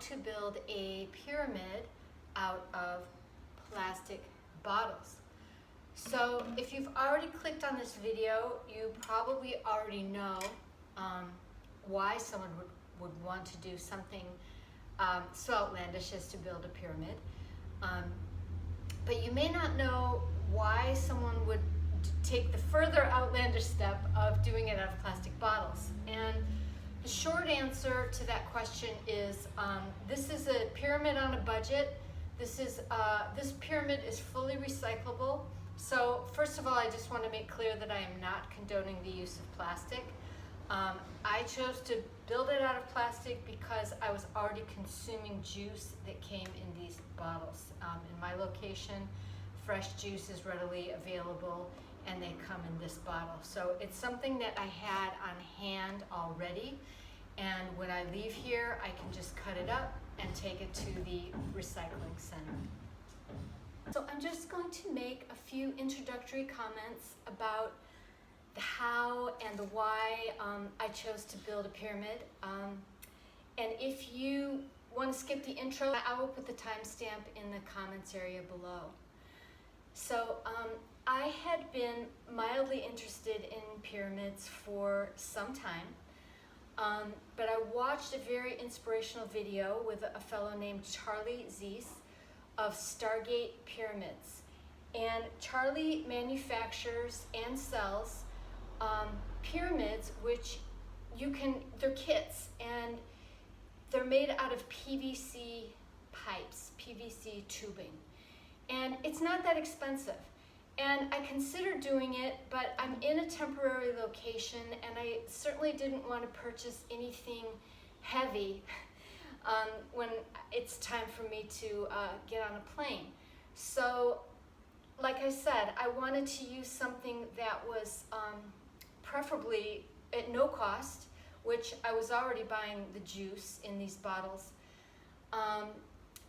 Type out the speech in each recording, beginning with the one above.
to build a pyramid out of plastic bottles. So if you've already clicked on this video, you probably already know why someone would want to do something so outlandish as to build a pyramid. But you may not know why someone would take the further outlandish step of doing it out of plastic bottles. And the short answer to that question is this is a pyramid on a budget. This pyramid is fully recyclable. So first of all, I just want to make clear that I am not condoning the use of plastic. I chose to build it out of plastic because I was already consuming juice that came in these bottles. In my location, fresh juice is readily available and they come in this bottle. So it's something that I had on hand already, and when I leave here, I can just cut it up and take it to the recycling center. So I'm just going to make a few introductory comments about the how and the why I chose to build a pyramid. And if you want to skip the intro, I will put the timestamp in the comments area below. So I had been mildly interested in pyramids for some time, but I watched a very inspirational video with a fellow named Charlie Ziese of Stargate Pyramids. And Charlie manufactures and sells pyramids, which they're kits, and they're made out of PVC pipes, PVC tubing. And it's not that expensive. And I considered doing it, but I'm in a temporary location and I certainly didn't want to purchase anything heavy when it's time for me to get on a plane. So, like I said, I wanted to use something that was preferably at no cost, which I was already buying the juice in these bottles.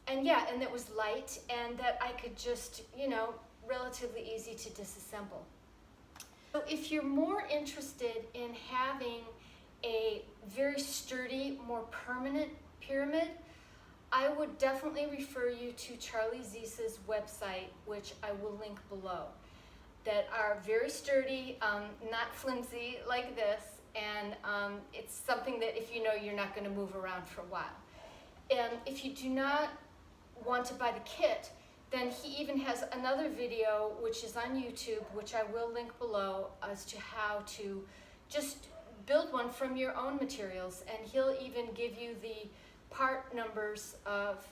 And that was light and that I could just, relatively easy to disassemble. So if you're more interested in having a very sturdy, more permanent pyramid, I would definitely refer you to Charlie Ziese's website, which I will link below, that are very sturdy, not flimsy like this, and it's something that if you know you're not going to move around for a while. And if you do not want to buy the kit, then he even has another video which is on YouTube, which I will link below, as to how to just build one from your own materials, and he'll even give you the part numbers of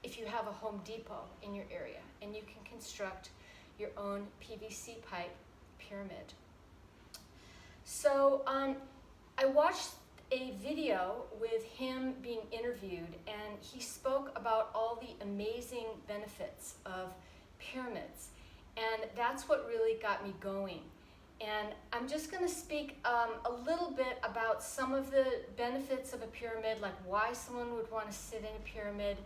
if you have a Home Depot in your area, and you can construct your own PVC pipe pyramid. So I watched a video with him being interviewed, and he spoke about all the amazing benefits of pyramids, and that's what really got me going. And I'm just going to speak a little bit about some of the benefits of a pyramid, like why someone would want to sit in a pyramid.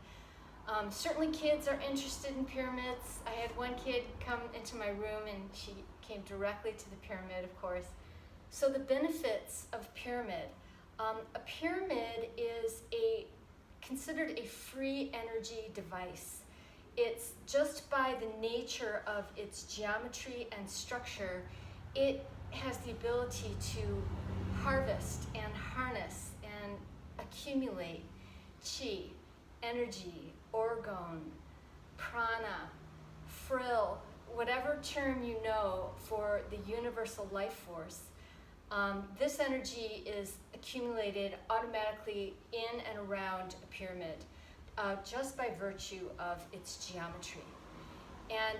Certainly kids are interested in pyramids. I had one kid come into my room and she came directly to the pyramid, of course. So the benefits of pyramid. A pyramid is considered a free energy device. It's just by the nature of its geometry and structure, it has the ability to harvest and harness and accumulate chi, energy, orgone, prana, frill, whatever term you know for the universal life force. This energy is accumulated automatically in and around a pyramid just by virtue of its geometry. And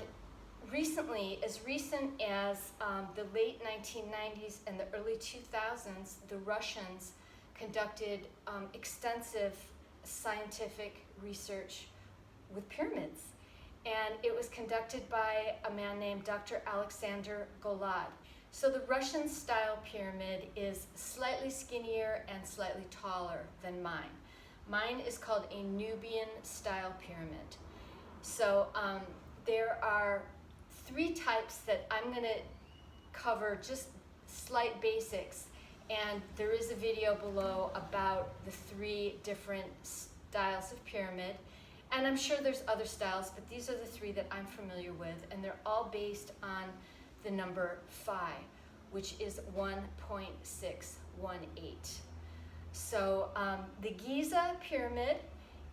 recently, as recent as the late 1990s and the early 2000s, the Russians conducted extensive scientific research with pyramids. And it was conducted by a man named Dr. Alexander Golod. So the Russian style pyramid is slightly skinnier and slightly taller than mine. Mine is called a Nubian style pyramid. So there are 3 types that I'm going to cover, just slight basics, and there is a video below about the 3 different styles of pyramid. And I'm sure there's other styles, but these are the three that I'm familiar with, and they're all based on the number phi, which is 1.618. So the Giza Pyramid,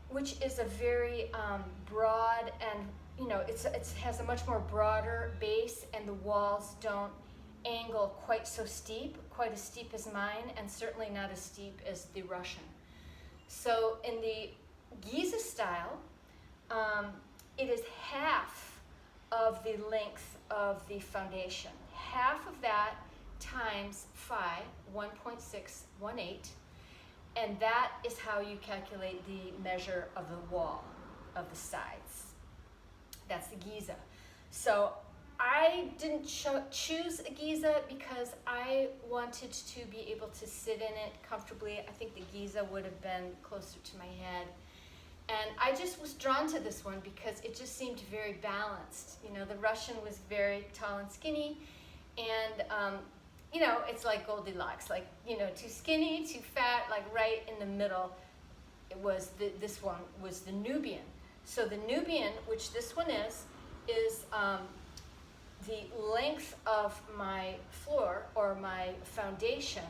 which is a very broad and, it has a much more broader base, and the walls don't angle quite so steep, quite as steep as mine, and certainly not as steep as the Russian. So in the Giza style, it is half of the length of the foundation. Half of that times phi, 1.618, and that is how you calculate the measure of the wall, of the sides. That's the Giza. So I didn't choose a Giza because I wanted to be able to sit in it comfortably. I think the Giza would have been closer to my head. And I just was drawn to this one because it just seemed very balanced. The Russian was very tall and skinny, and it's like Goldilocks, like, too skinny, too fat, like right in the middle. It was this one was the Nubian. So the Nubian, which this one is the length of my floor or my foundation.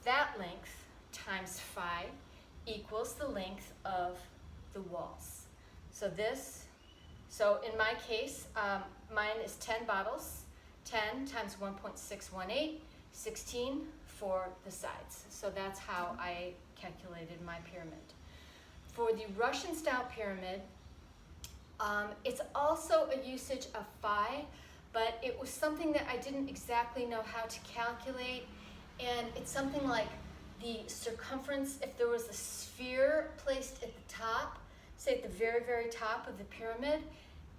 That length times phi equals the length of the walls. So in my case, mine is 10 bottles, 10 times 1.618, 16 for the sides. So that's how I calculated my pyramid. For the Russian style pyramid, it's also a usage of phi, but it was something that I didn't exactly know how to calculate, and it's something like the circumference, if there was a sphere placed at the top, say at the very, very top of the pyramid,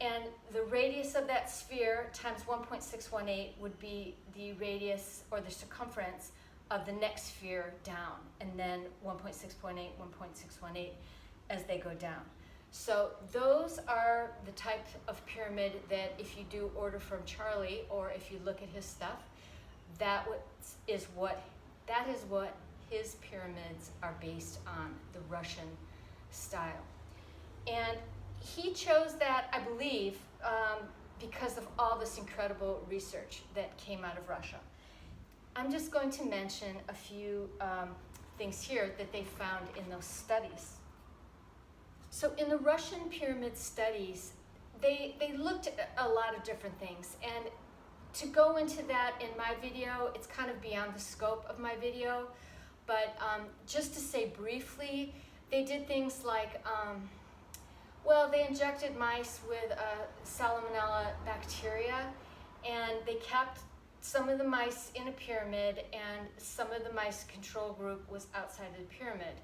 and the radius of that sphere times 1.618 would be the radius or the circumference of the next sphere down, and then 1.618, 1.618 as they go down. So those are the type of pyramid that if you do order from Charlie, or if you look at his stuff, that is what his pyramids are based on, the Russian style. And he chose that, I believe, because of all this incredible research that came out of Russia. I'm just going to mention a few things here that they found in those studies. So in the Russian pyramid studies, they looked at a lot of different things. And to go into that in my video, it's kind of beyond the scope of my video. But just to say briefly, they did things like, they injected mice with salmonella bacteria, and they kept some of the mice in a pyramid, and some of the mice control group was outside of the pyramid.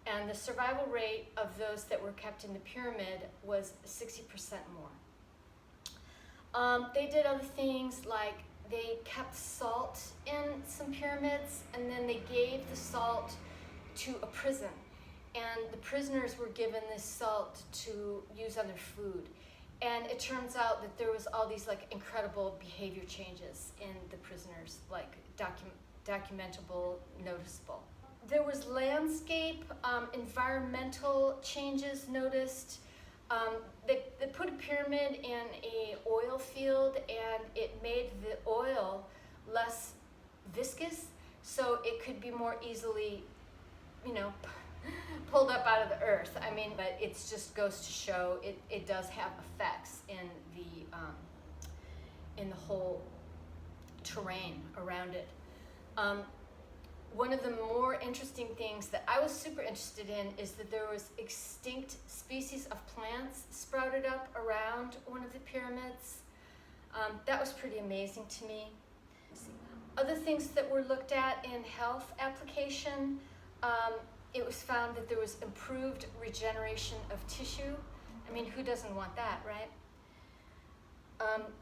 And the survival rate of those that were kept in the pyramid was 60% more. They did other things like they kept salt in some pyramids, and then they gave the salt to a prison. And the prisoners were given this salt to use on their food. And it turns out that there was all these like incredible behavior changes in the prisoners, like documentable, noticeable. There was landscape, environmental changes noticed. They put a pyramid in an oil field, and it made the oil less viscous, so it could be more easily, pulled up out of the earth. But it just goes to show it does have effects in the whole terrain around it. One of the more interesting things that I was super interested in is that there was extinct species of plants sprouted up around one of the pyramids. That was pretty amazing to me. Other things that were looked at in health application, it was found that there was improved regeneration of tissue. Who doesn't want that, right?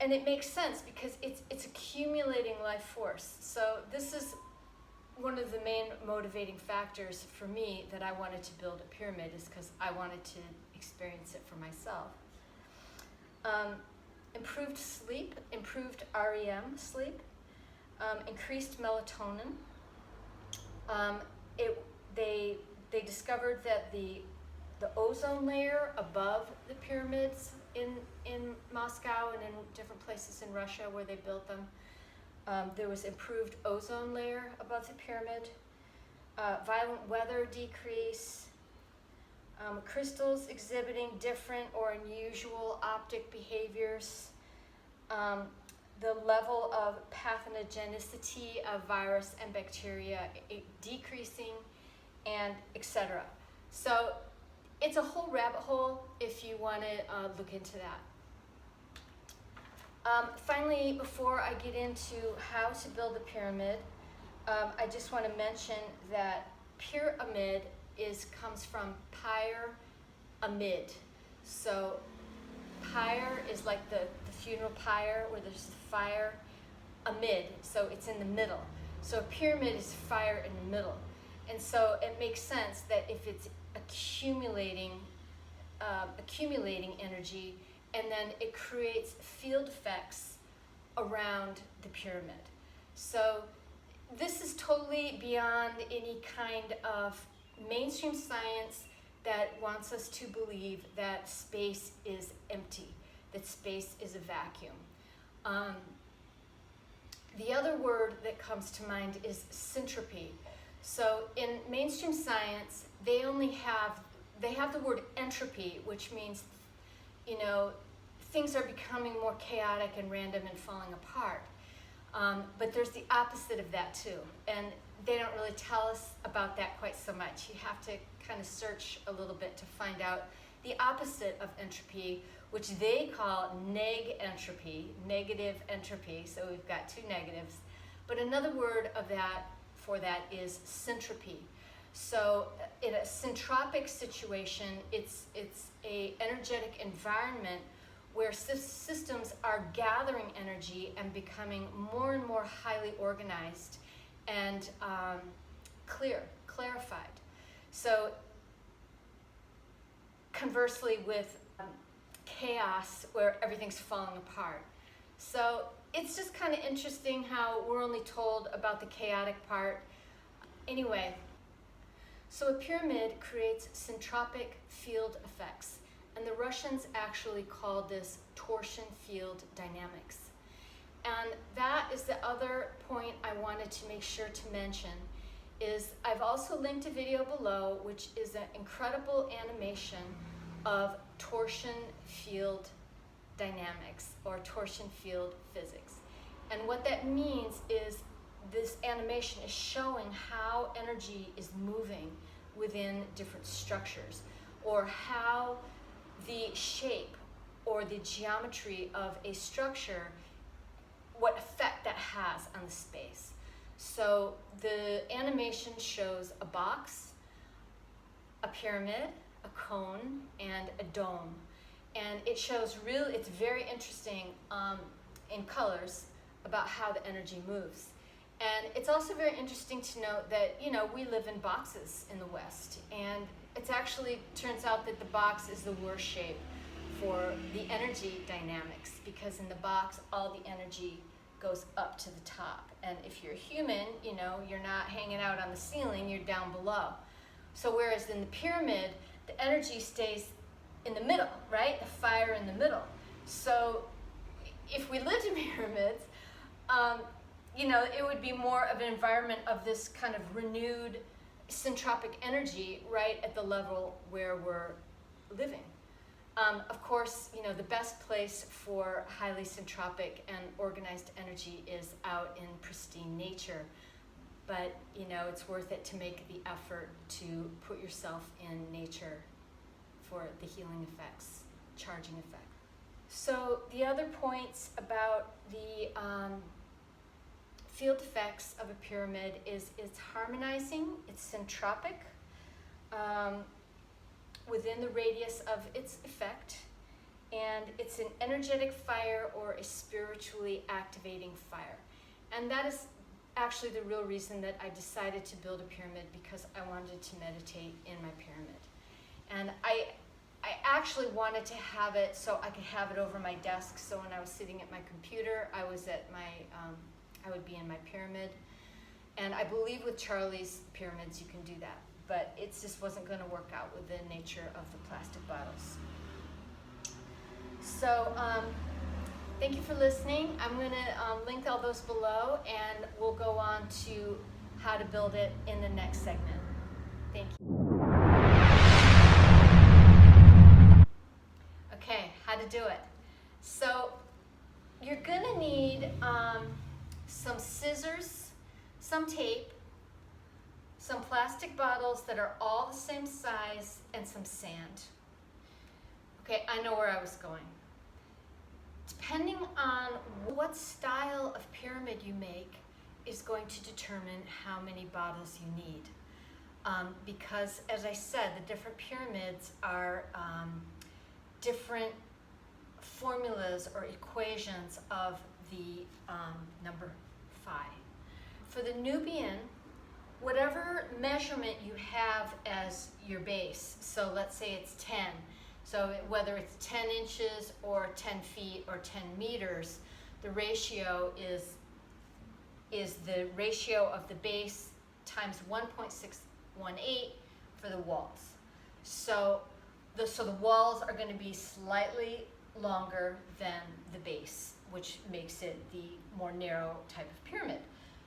And it makes sense because it's accumulating life force. So this is one of the main motivating factors for me that I wanted to build a pyramid, is because I wanted to experience it for myself. Improved sleep, improved REM sleep, increased melatonin. They they discovered that the ozone layer above the pyramids in Moscow and in different places in Russia where they built them, there was improved ozone layer above the pyramid, violent weather decrease, crystals exhibiting different or unusual optic behaviors, the level of pathogenicity of virus and bacteria decreasing, and etc. So it's a whole rabbit hole if you want to look into that. Finally, before I get into how to build a pyramid, I just want to mention that pyramid comes from pyre amid. So pyre is like the funeral pyre where there's fire, amid, so it's in the middle. So a pyramid is fire in the middle. And so it makes sense that if it's accumulating energy, and then it creates field effects around the pyramid. So this is totally beyond any kind of mainstream science that wants us to believe that space is empty, that space is a vacuum. The other word that comes to mind is syntropy. So in mainstream science, they have the word entropy, which means, things are becoming more chaotic and random and falling apart. But there's the opposite of that too. And they don't really tell us about that quite so much. You have to kind of search a little bit to find out the opposite of entropy, which they call neg-entropy, negative entropy. So we've got two negatives. But another word for that is syntropy. So in a syntropic situation, it's a energetic environment where systems are gathering energy and becoming more and more highly organized and clarified. So conversely with chaos where everything's falling apart. So it's just kind of interesting how we're only told about the chaotic part. Anyway, so a pyramid creates syntropic field effects, and the Russians actually called this torsion field dynamics. And that is the other point I wanted to make sure to mention, is I've also linked a video below, which is an incredible animation of torsion field dynamics or torsion field physics. And what that means is this animation is showing how energy is moving within different structures, or how the shape or the geometry of a structure, what effect that has on the space. So the animation shows a box, a pyramid, a cone, and a dome. And it shows it's very interesting in colors about how the energy moves. And it's also very interesting to note that, we live in boxes in the West. And it actually turns out that the box is the worst shape for the energy dynamics, because in the box, all the energy goes up to the top. And if you're a human, you're not hanging out on the ceiling, you're down below. So whereas in the pyramid, the energy stays in the middle, right? The fire in the middle. So if we lived in pyramids, it would be more of an environment of this kind of renewed syntropic energy right at the level where we're living. Of course, the best place for highly syntropic and organized energy is out in pristine nature. But, it's worth it to make the effort to put yourself in nature for the healing effects, charging effect. So the other points about the field effects of a pyramid is it's harmonizing, it's syntropic within the radius of its effect, and it's an energetic fire or a spiritually activating fire. And that is actually the real reason that I decided to build a pyramid, because I wanted to meditate in my pyramid. And I actually wanted to have it so I could have it over my desk, so when I was sitting at my computer, I would be in my pyramid. And I believe with Charlie's pyramids you can do that. but it just wasn't going to work out with the nature of the plastic bottles. So thank you for listening. I'm going to link all those below, and we'll go on to how to build it in the next segment. Thank you. Okay, how to do it. So you're going to need some scissors, some tape, some plastic bottles that are all the same size, and some sand. Okay, I know where I was going. Depending on what style of pyramid you make is going to determine how many bottles you need. Because, as I said, the different pyramids are different formulas or equations of the number phi. For the Nubian, whatever measurement you have as your base, so let's say it's 10, so whether it's 10 inches or 10 feet or 10 meters, the ratio is the ratio of the base times 1.618 for the walls. So the walls are going to be slightly longer than the base, which makes it the more narrow type of pyramid.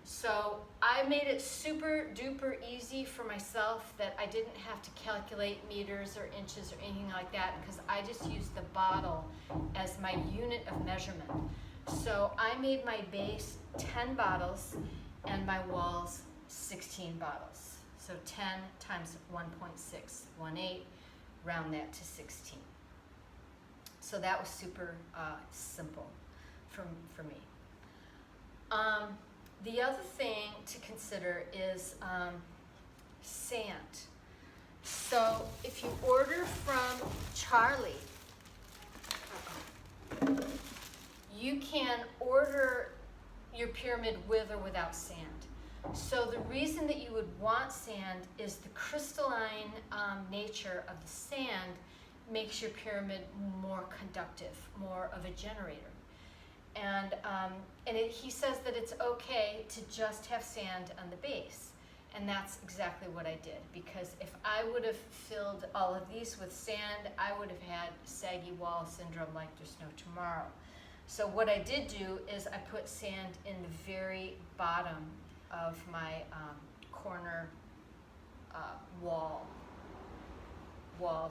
So I made it super duper easy for myself that I didn't have to calculate meters or inches or anything like that, because I just used the bottle as my unit of measurement. So I made my base 10 bottles and my walls 16 bottles. So 10 times 1.618, round that to 16. So that was super simple for me. The other thing to consider is sand. So if you order from Charlie, you can order your pyramid with or without sand. So the reason that you would want sand is the crystalline nature of the sand makes your pyramid more conductive, more of a generator. And he says that it's okay to just have sand on the base. And that's exactly what I did, because if I would have filled all of these with sand, I would have had saggy wall syndrome like there's no tomorrow. So what I did do is I put sand in the very bottom of my corner wall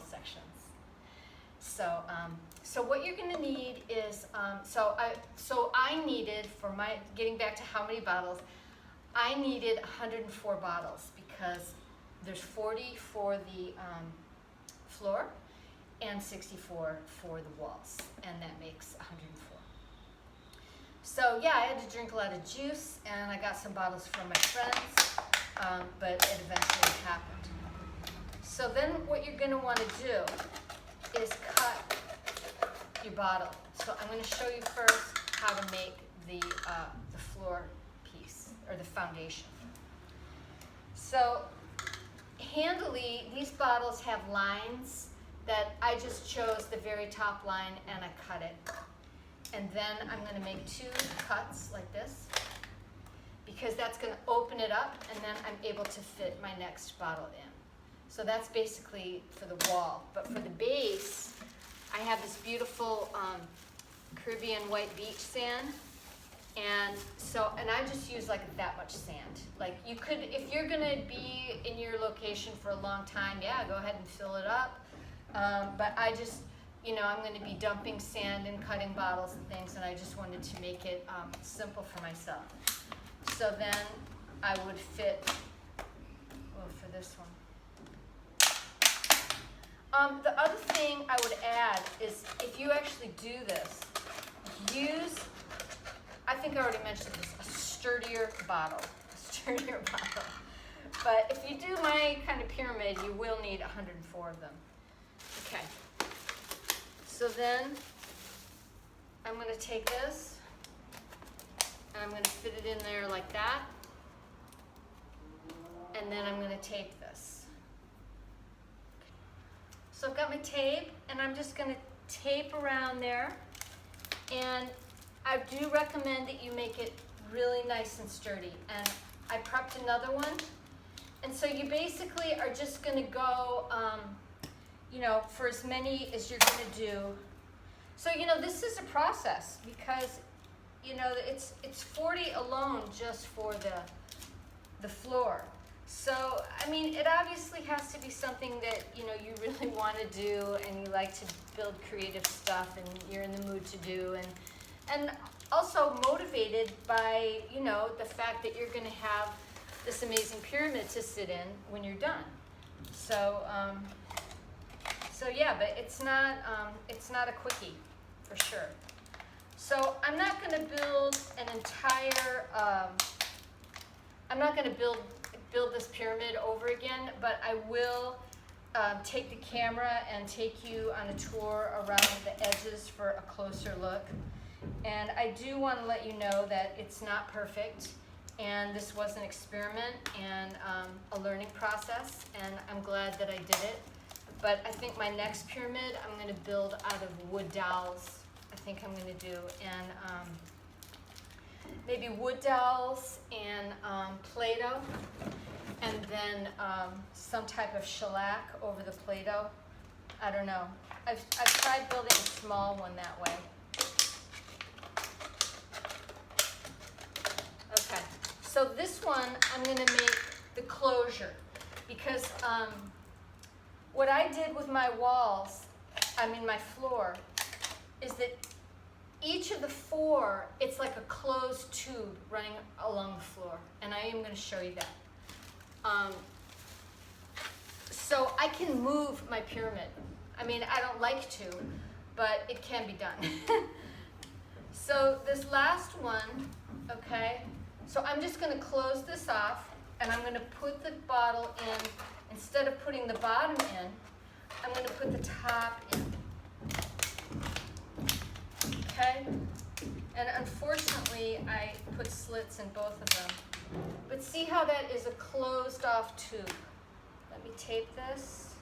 sections. So what you're going to need is so I needed, for my getting back to how many bottles, I needed 104 bottles, because there's 40 for the floor and 64 for the walls, and that makes 104. So yeah, I had to drink a lot of juice, and I got some bottles from my friends, but it eventually happened. So then what you're going to want to do is cut your bottle. So I'm going to show you first how to make the floor piece, or the foundation. So handily, these bottles have lines that I just chose the very top line and I cut it. And then I'm going to make 2 cuts like this, because that's going to open it up, and then I'm able to fit my next bottle in. So that's basically for the wall. But for the base, I have this beautiful Caribbean white beach sand. And I just use like that much sand. Like you could, if you're gonna be in your location for a long time, yeah, go ahead and fill it up. But I just, I'm gonna be dumping sand and cutting bottles and things, and I just wanted to make it simple for myself. So then I would fit, for this one. The other thing I would add is, if you actually do this, use, I think I already mentioned this, a sturdier bottle. But if you do my kind of pyramid, you will need 104 of them. Okay. So then I'm going to take this, and I'm going to fit it in there like that. And then I'm going to tape this. So I've got my tape, and I'm just going to tape around there. And I do recommend that you make it really nice and sturdy. And I prepped another one, And so you basically are just going to go, you know, for as many as you're going to do. So, you know, this is a process because, you know, it's 40 alone just for the floor. So, I mean, it obviously has to be something that, you know, you really want to do and you like to build creative stuff and you're in the mood to do. And also motivated by, you know, the fact that you're going to have this amazing pyramid to sit in when you're done. So, so yeah, but it's not a quickie for sure. So I'm not going to build an entire, I'm not going to build this pyramid over again, but I will take the camera and take you on a tour around the edges for a closer look. And I do want to let you know that it's not perfect, and this was an experiment and a learning process, and I'm glad that I did it. But I think my next pyramid I'm going to build out of wood dowels. I think I'm going to do, and maybe wood dowels and Play-Doh, and then some type of shellac over the Play-Doh. I don't know. I've tried building a small one that way. Okay, so this one I'm going to make the closure because what I did with my walls, my floor, is that each of the four, it's like a closed tube running along the floor, and I am going to show you that. So I can move my pyramid. I mean, I don't like to, but it can be done. So this last one, okay, so I'm just going to close this off, and I'm going to put the bottle in. Instead of putting the bottom in, I'm going to put the top in. Okay? And unfortunately, I put slits in both of them. But see how that is a closed off tube. Let me tape this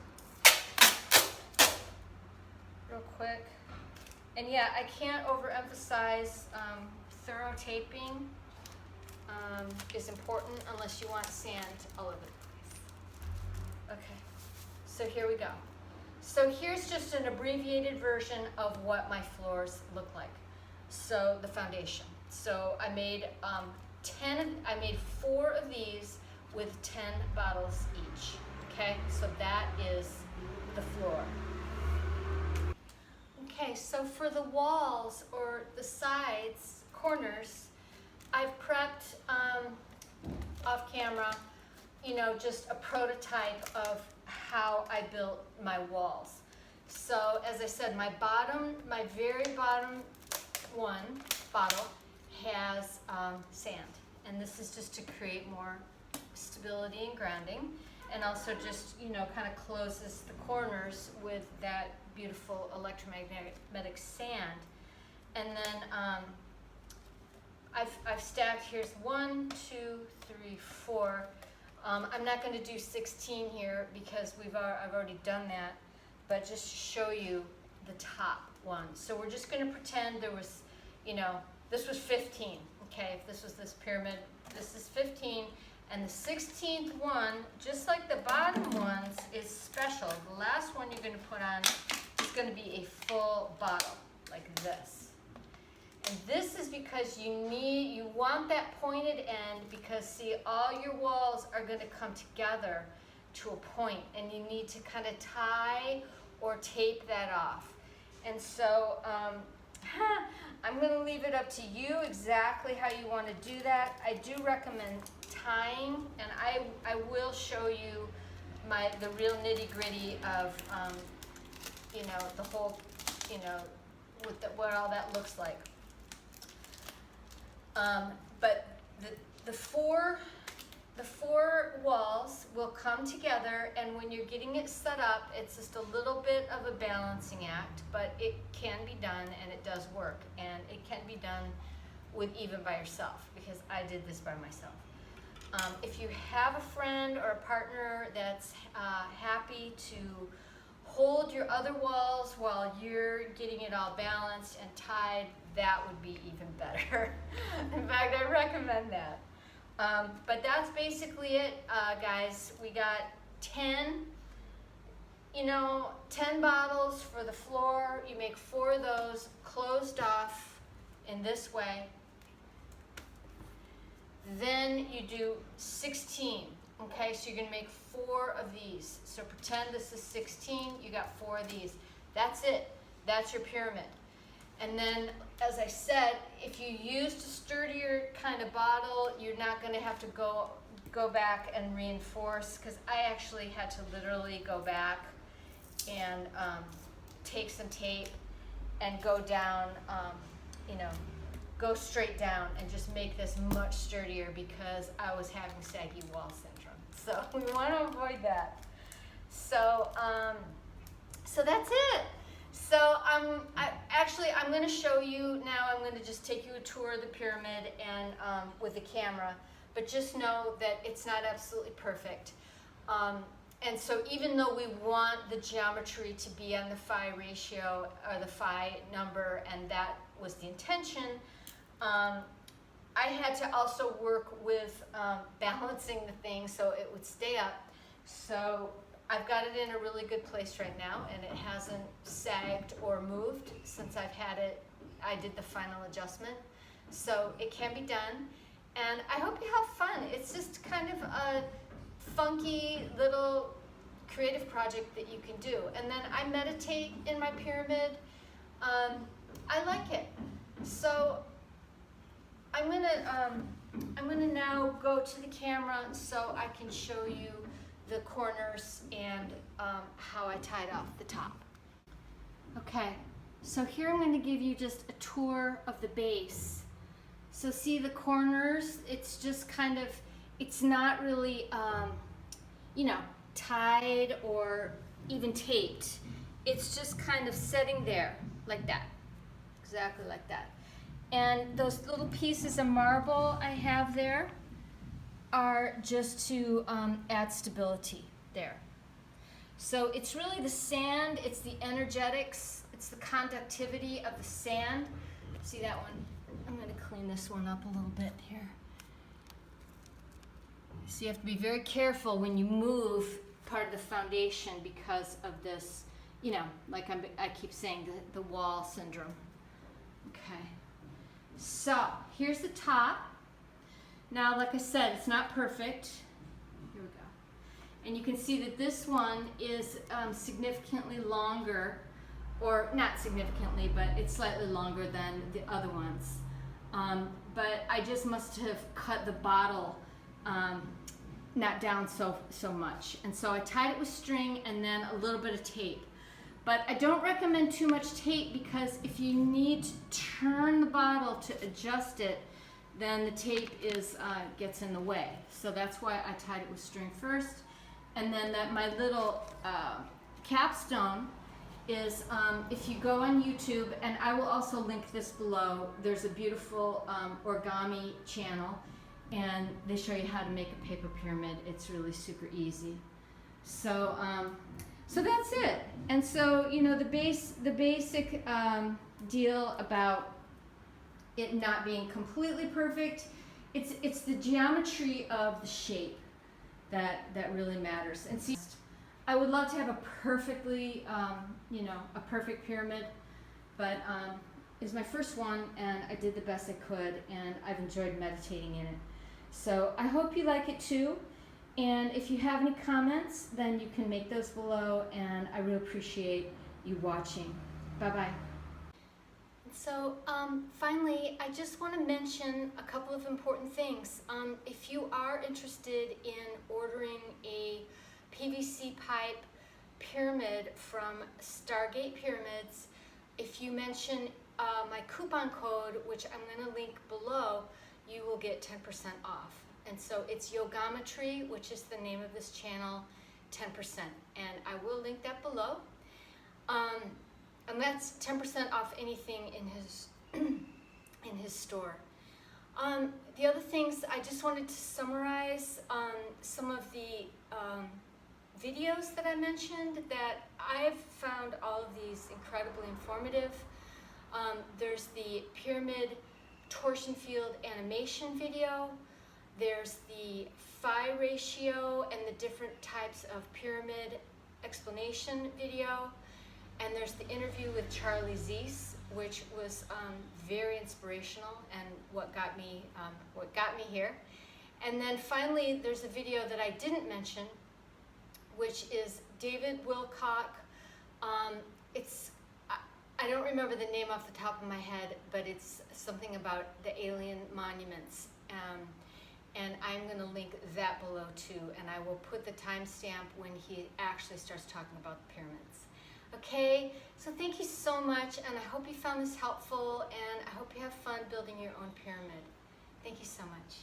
real quick. And yeah, I can't overemphasize thorough taping is important unless you want sand all over the place. Okay, so here we go. So here's just an abbreviated version of what my floors look like. So the foundation. So I made 4 of these with 10 bottles each. Okay, so that is the floor. Okay, so for the walls or the sides, corners, I've prepped off camera, you know, just a prototype of how I built my walls. So as I said, my very bottom bottle has sand, and this is just to create more stability and grounding, and also just, you know, kind of closes the corners with that beautiful electromagnetic sand. And then I've stacked, here's 1, 2, 3, 4. I'm not going to do 16 here because I've already done that, but just to show you the top one. So we're just going to pretend there was, you know, this was 15. Okay, if this was this pyramid, this is 15. And the 16th one, just like the bottom ones, is special. The last one you're going to put on is going to be a full bottle, like this. And this is because you want that pointed end, because see, all your walls are going to come together to a point, and you need to kind of tie or tape that off. And so I'm going to leave it up to you exactly how you want to do that. I do recommend tying, and I will show you the real nitty-gritty of you know, the whole, you know, what all that looks like. But the four walls will come together, and when you're getting it set up, it's just a little bit of a balancing act, but it can be done, and it does work, and it can be done even by yourself, because I did this by myself. If you have a friend or a partner that's happy to hold your other walls while you're getting it all balanced and tied, that would be even better. In fact, I recommend that. But that's basically it, guys. We got 10, 10 bottles for the floor. You make 4 of those closed off in this way. Then you do 16. Okay, so you're going to make 4 of these. So pretend this is 16. You got 4 of these. That's it. That's your pyramid. And then, as I said, if you used a sturdier kind of bottle, you're not going to have to go back and reinforce, because I actually had to literally go back and take some tape and go down, go straight down and just make this much sturdier, because I was having saggy wall syndrome. So we want to avoid that. So, so that's it. So I'm going to show you now. I'm going to just take you a tour of the pyramid and with the camera, but just know that it's not absolutely perfect. And so even though we want the geometry to be on the phi ratio or the phi number, and that was the intention, I had to also work with balancing the thing so it would stay up. So I've got it in a really good place right now, and it hasn't sagged or moved since I've had it. I did the final adjustment. So it can be done, and I hope you have fun. It's just kind of a funky little creative project that you can do. And then I meditate in my pyramid. I like it. So I'm gonna now go to the camera so I can show you the corners and how I tied off the top. Okay, so here I'm going to give you just a tour of the base. So see the corners, it's just kind of, it's not really, tied or even taped. It's just kind of sitting there like that, exactly like that. And those little pieces of marble I have there are just to add stability there. So it's really the sand, it's the energetics, it's the conductivity of the sand. See that one? I'm going to clean this one up a little bit here. So you have to be very careful when you move part of the foundation because of this, like I keep saying, the wall syndrome. Okay. So here's the top. Now, like I said, it's not perfect. Here we go. And you can see that this one is significantly longer, or not significantly, but it's slightly longer than the other ones. But I just must have cut the bottle not down so much. And so I tied it with string and then a little bit of tape. But I don't recommend too much tape, because if you need to turn the bottle to adjust it, then the tape gets in the way. So that's why I tied it with string first. And then my little capstone is, if you go on YouTube, and I will also link this below, there's a beautiful origami channel, and they show you how to make a paper pyramid. It's really super easy. So, so that's it. And so, the basic deal about it not being completely perfect, it's the geometry of the shape that really matters. And see, I would love to have a perfectly, a perfect pyramid, but it was my first one, and I did the best I could, and I've enjoyed meditating in it. So I hope you like it too. And if you have any comments, then you can make those below, and I really appreciate you watching. Bye-bye. So finally, I just want to mention a couple of important things. If you are interested in ordering a PVC pipe pyramid from Stargate Pyramids, if you mention my coupon code, which I'm going to link below, you will get 10% off. And so it's Yogametry, which is the name of this channel, 10%. And I will link that below. And that's 10% off anything in his store. The other things, I just wanted to summarize some of the videos that I mentioned, that I've found all of these incredibly informative. There's the pyramid torsion field animation video. There's the Phi ratio and the different types of pyramid explanation video. And there's the interview with Charlie Ziese, which was very inspirational and what got me here. And then finally, there's a video that I didn't mention, which is David Wilcock. I don't remember the name off the top of my head, but it's something about the alien monuments. And I'm going to link that below too, and I will put the timestamp when he actually starts talking about the pyramids. Okay, so thank you so much, and I hope you found this helpful, and I hope you have fun building your own pyramid. Thank you so much.